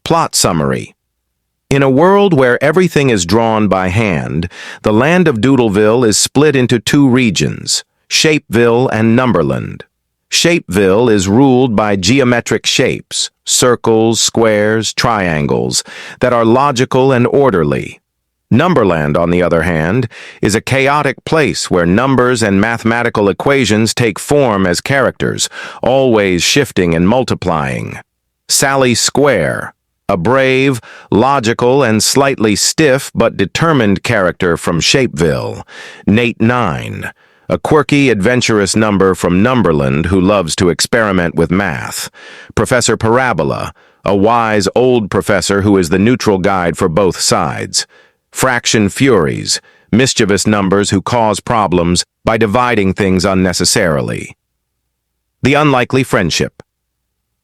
Plot summary. In a world where everything is drawn by hand, the land of Doodleville is split into two regions, Shapeville and Numberland. Shapeville is ruled by geometric shapes, circles, squares, triangles, that are logical and orderly. Numberland, on the other hand, is a chaotic place where numbers and mathematical equations take form as characters, always shifting and multiplying. Sally Square, a brave, logical, and slightly stiff but determined character from Shapeville. Nate 9, a quirky, adventurous number from Numberland who loves to experiment with math. Professor Parabola, a wise old professor who is the neutral guide for both sides. Fraction Furies, mischievous numbers who cause problems by dividing things unnecessarily. The Unlikely Friendship.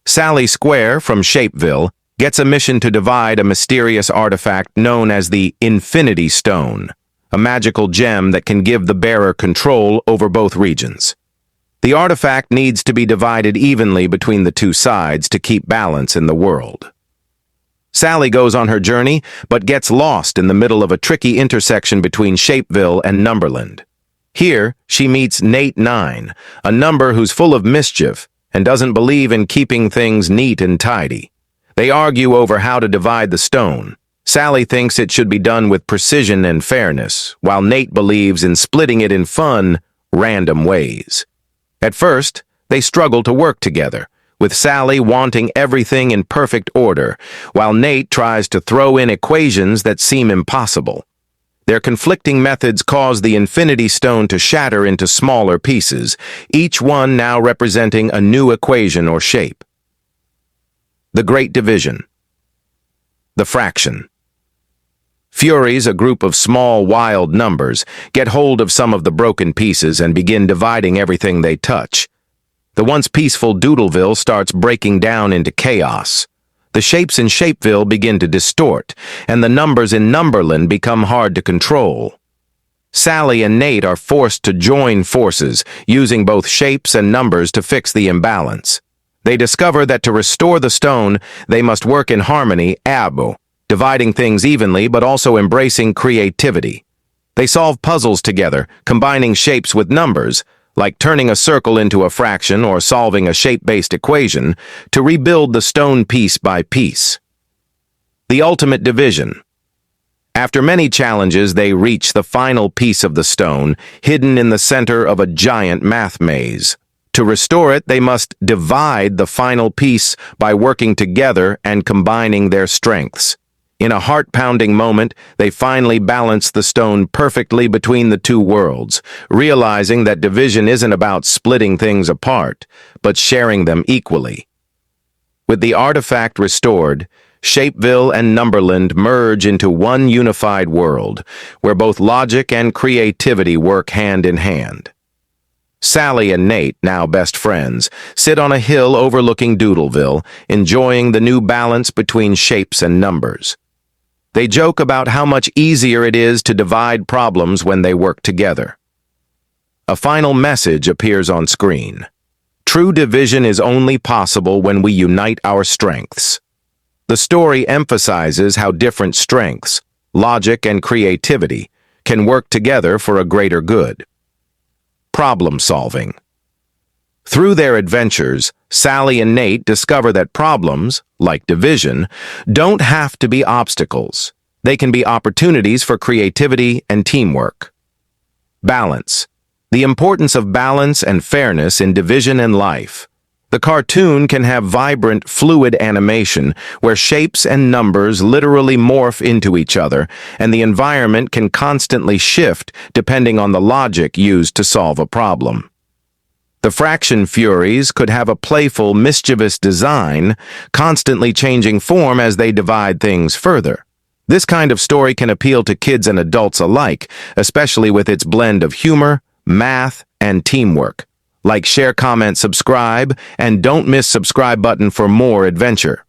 Sally Square from Shapeville gets a mission to divide a mysterious artifact known as the Infinity Stone, a magical gem that can give the bearer control over both regions. The artifact needs to be divided evenly between the two sides to keep balance in the world. Sally goes on her journey, but gets lost in the middle of a tricky intersection between Shapeville and Numberland. Here, she meets Nate 9, a number who's full of mischief and doesn't believe in keeping things neat and tidy. They argue over how to divide the stone. Sally thinks it should be done with precision and fairness, while Nate believes in splitting it in fun, random ways. At first, they struggle to work together, with Sally wanting everything in perfect order, while Nate tries to throw in equations that seem impossible. Their conflicting methods cause the Infinity Stone to shatter into smaller pieces, each one now representing a new equation or shape. The Great Division. The Fraction. Furies, a group of small, wild numbers, get hold of some of the broken pieces and begin dividing everything they touch. The once peaceful Doodleville starts breaking down into chaos. The shapes in Shapeville begin to distort, and the numbers in Numberland become hard to control. Sally and Nate are forced to join forces, using both shapes and numbers to fix the imbalance. They discover that to restore the stone, they must work in harmony, dividing things evenly but also embracing creativity. They solve puzzles together, combining shapes with numbers, like turning a circle into a fraction or solving a shape-based equation, to rebuild the stone piece by piece. The Ultimate Division. After many challenges, they reach the final piece of the stone, hidden in the center of a giant math maze. To restore it, they must divide the final piece by working together and combining their strengths. In a heart-pounding moment, they finally balance the stone perfectly between the two worlds, realizing that division isn't about splitting things apart, but sharing them equally. With the artifact restored, Shapeville and Numberland merge into one unified world, where both logic and creativity work hand in hand. Sally and Nate, now best friends, sit on a hill overlooking Doodleville, enjoying the new balance between shapes and numbers. They joke about how much easier it is to divide problems when they work together. A final message appears on screen. True division is only possible when we unite our strengths. The story emphasizes how different strengths, logic and creativity, can work together for a greater good. Problem solving. Through their adventures, Sally and Nate discover that problems, like division, don't have to be obstacles. They can be opportunities for creativity and teamwork. Balance. The importance of balance and fairness in division and life. The cartoon can have vibrant, fluid animation where shapes and numbers literally morph into each other, and the environment can constantly shift depending on the logic used to solve a problem. The Fraction Furies could have a playful, mischievous design, constantly changing form as they divide things further. This kind of story can appeal to kids and adults alike, especially with its blend of humor, math, and teamwork. Like, share, comment, subscribe, and don't miss subscribe button for more adventure.